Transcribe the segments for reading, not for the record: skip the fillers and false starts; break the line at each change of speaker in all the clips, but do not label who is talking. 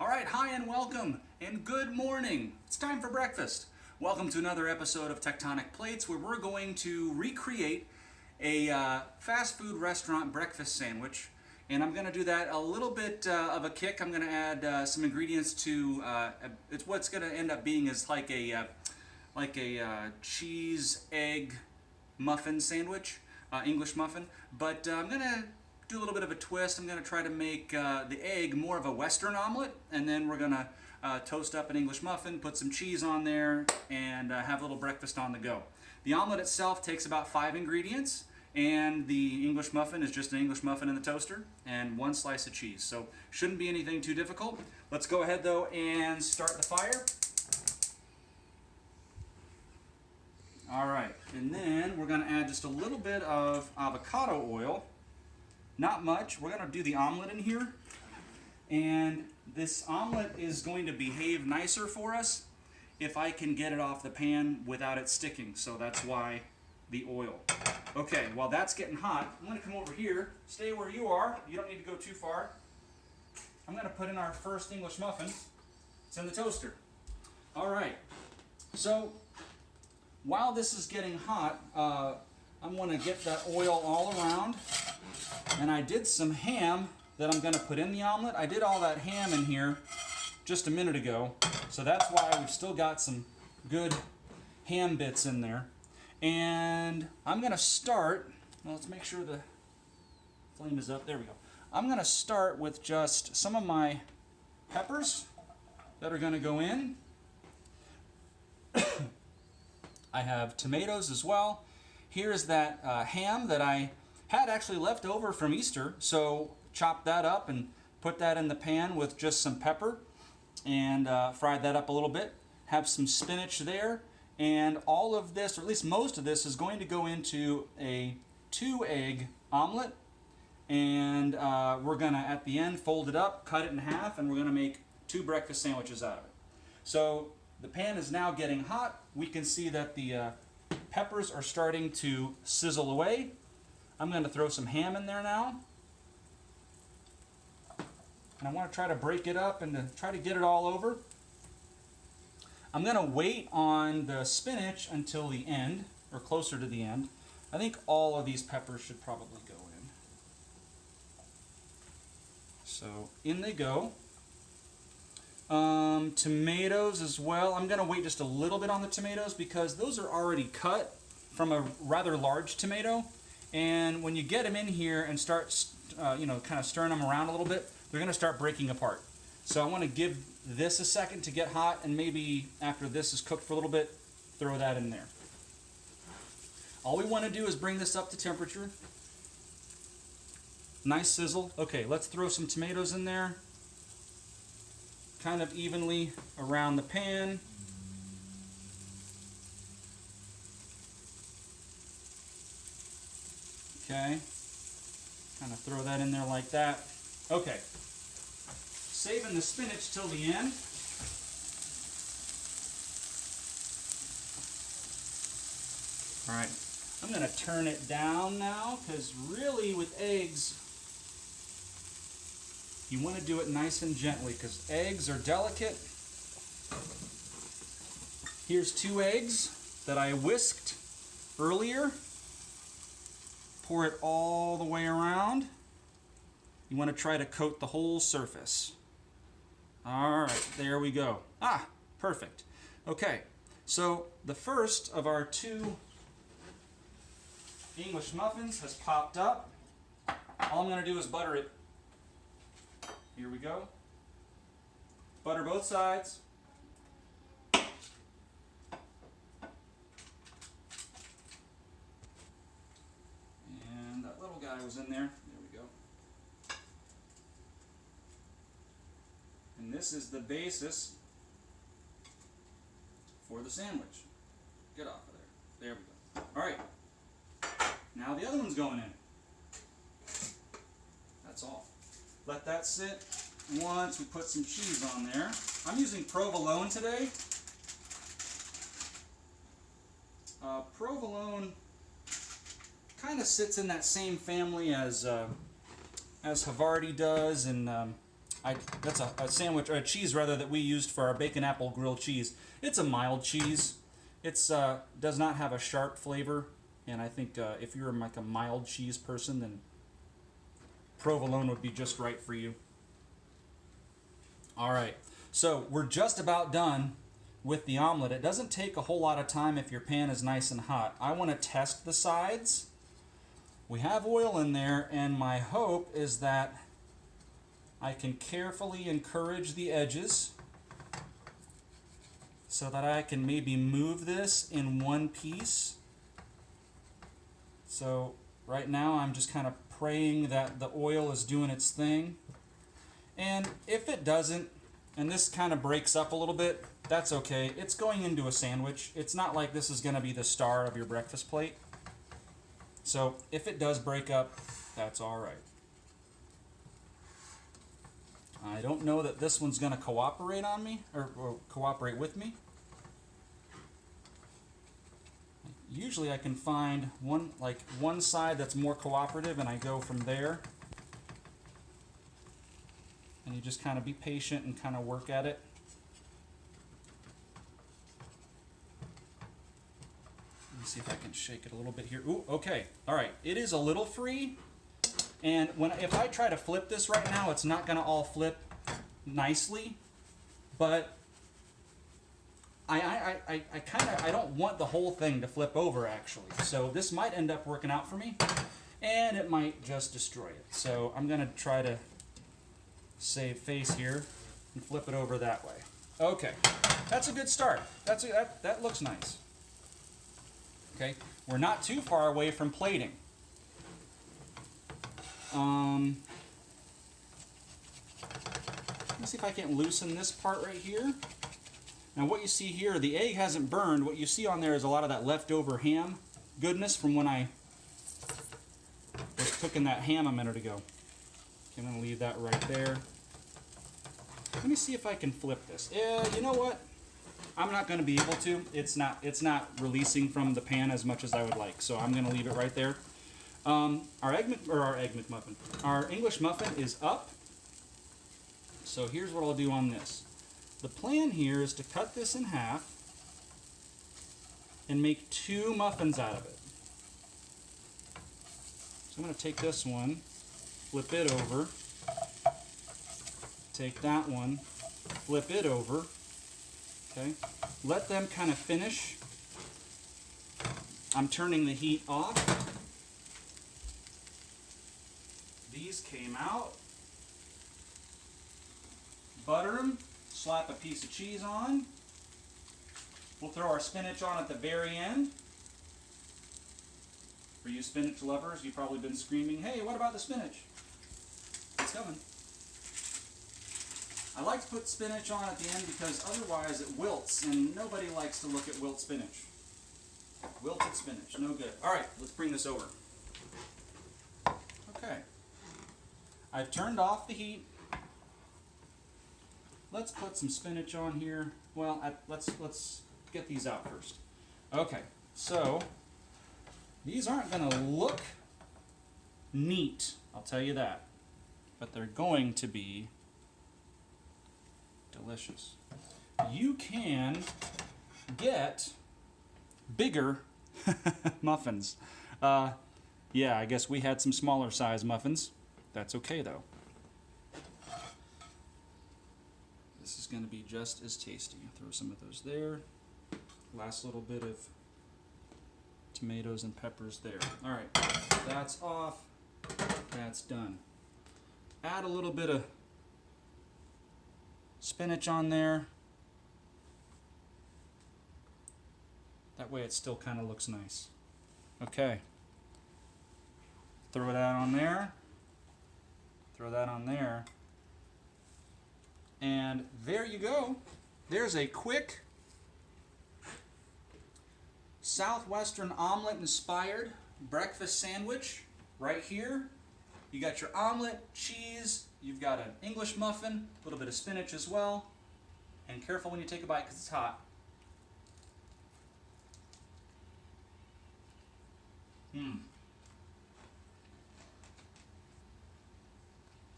All right, hi and welcome and good morning. It's time for breakfast. Welcome to another episode of Tectonic Plates where we're going to recreate a fast food restaurant breakfast sandwich. And I'm going to do that a little bit of a kick. I'm going to add some ingredients to, it's what's going to end up being is like a cheese egg muffin sandwich, English muffin. But I'm going to do a little bit of a twist. I'm going to try to make the egg more of a Western omelet, and then we're going to toast up an English muffin, put some cheese on there, and have a little breakfast on the go. The omelet itself takes about 5 ingredients, and the English muffin is just an English muffin in the toaster and 1 slice of cheese. So shouldn't be anything too difficult. Let's go ahead though and start the fire. All right, and then we're going to add just a little bit of avocado oil. Not much. We're going to do the omelet in here, and this omelet is going to behave nicer for us if I can get it off the pan without it sticking, so that's why the oil. Okay, while that's getting hot, I'm going to come over here. Stay where you are. You don't need to go too far. I'm going to put in our first English muffin. It's in the toaster. All right, so while this is getting hot, I'm going to get that oil all around. And I did some ham that I'm going to put in the omelet. I did all that ham in here just a minute ago, so that's why we've still got some good ham bits in there. And I'm going to start, well, let's make sure the flame is up. There we go. I'm going to start with just some of my peppers that are going to go in. I have tomatoes as well. Here's that ham that I had actually left over from Easter, so chopped that up and put that in the pan with just some pepper and fried that up a little bit. Have some spinach there, and all of this, or at least most of this, is going to go into a 2-egg omelet, and we're going to, at the end, fold it up, cut it in half, and we're going to make 2 breakfast sandwiches out of it. So the pan is now getting hot. We can see that the peppers are starting to sizzle away. I'm going to throw some ham in there now. And I want to try to break it up and to try to get it all over. I'm going to wait on the spinach until the end, or closer to the end. I think all of these peppers should probably go in. So in they go. Tomatoes as well. I'm going to wait just a little bit on the tomatoes because those are already cut from a rather large tomato. And when you get them in here and start, kind of stirring them around a little bit, they're going to start breaking apart. So I want to give this a second to get hot, and maybe after this is cooked for a little bit, throw that in there. All we want to do is bring this up to temperature. Nice sizzle. Okay, let's throw some tomatoes in there. Kind of evenly around the pan. Okay, kind of throw that in there like that. Okay, saving the spinach till the end. All right, I'm going to turn it down now because really with eggs, you want to do it nice and gently because eggs are delicate. Here's 2 eggs that I whisked earlier. Pour it all the way around. You want to try to coat the whole surface. All right, there we go. Ah, perfect. Okay, so the first of our 2 English muffins has popped up. All I'm going to do is butter it. Here we go. Butter both sides. Guy was in there. There we go. And this is the basis for the sandwich. Get off of there. There we go. All right. Now the other one's going in. That's all. Let that sit. Once we put some cheese on there. I'm using provolone today. Provolone kind of sits in that same family as Havarti does, and That's a sandwich, or a cheese rather, that we used for our bacon apple grilled cheese. It's a mild cheese. It's does not have a sharp flavor, and I think if you're like a mild cheese person, then provolone would be just right for you. All right, so we're just about done with the omelet. It doesn't take a whole lot of time if your pan is nice and hot. I want to test the sides. We have oil in there, and my hope is that I can carefully encourage the edges so that I can maybe move this in one piece. So right now I'm just kind of praying that the oil is doing its thing. And if it doesn't, and this kind of breaks up a little bit, that's okay. It's going into a sandwich. It's not like this is going to be the star of your breakfast plate. So if it does break up, that's all right. I don't know that this one's going to cooperate on me, or cooperate with me. Usually I can find one side that's more cooperative, and I go from there. And you just kind of be patient and kind of work at it. Let me see if I can shake it a little bit here. Ooh, okay. All right. It is a little free. And if I try to flip this right now, it's not going to all flip nicely. But I don't want the whole thing to flip over, actually. So this might end up working out for me. And it might just destroy it. So I'm going to try to save face here and flip it over that way. Okay. That's a good start. That looks nice. Okay. We're not too far away from plating. Let me see if I can loosen this part right here. Now what you see here, the egg hasn't burned. What you see on there is a lot of that leftover ham goodness from when I was cooking that ham a minute ago. Okay, I'm going to leave that right there. Let me see if I can flip this. You know what? I'm not going to be able to. It's not releasing from the pan as much as I would like, so I'm going to leave it right there. Our English muffin is up. So here's what I'll do on this. The plan here is to cut this in half and make 2 muffins out of it. So I'm going to take this one, flip it over, take that one, flip it over, okay? Let them kind of finish. I'm turning the heat off. These came out. Butter them, slap a piece of cheese on. We'll throw our spinach on at the very end. For you spinach lovers, you've probably been screaming, hey, what about the spinach? It's coming. I like to put spinach on at the end because otherwise it wilts, and nobody likes to look at wilt spinach. Wilted spinach, no good. All right, let's bring this over. Okay. I've turned off the heat. Let's put some spinach on here. Well, let's get these out first. Okay, so these aren't going to look neat, I'll tell you that. But they're going to be delicious. You can get bigger muffins. Yeah, I guess we had some smaller size muffins. That's okay though. This is going to be just as tasty. Throw some of those there. Last little bit of tomatoes and peppers there. All right, that's off. That's done. Add a little bit of spinach on there. That way it still kind of looks nice. Okay. Throw that on there. Throw that on there. And there you go. There's a quick Southwestern omelet inspired breakfast sandwich right here. You got your omelet, cheese, you've got an English muffin, a little bit of spinach as well. And careful when you take a bite because it's hot.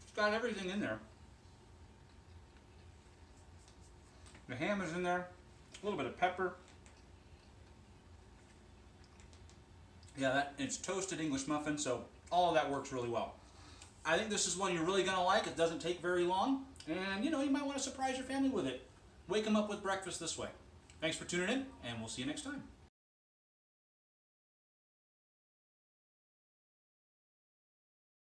It's got everything in there. The ham is in there, a little bit of pepper. Yeah, it's toasted English muffin, so all of that works really well. I think this is one you're really going to like. It doesn't take very long, and you know, you might want to surprise your family with it. Wake them up with breakfast this way. Thanks for tuning in, and we'll see you next time.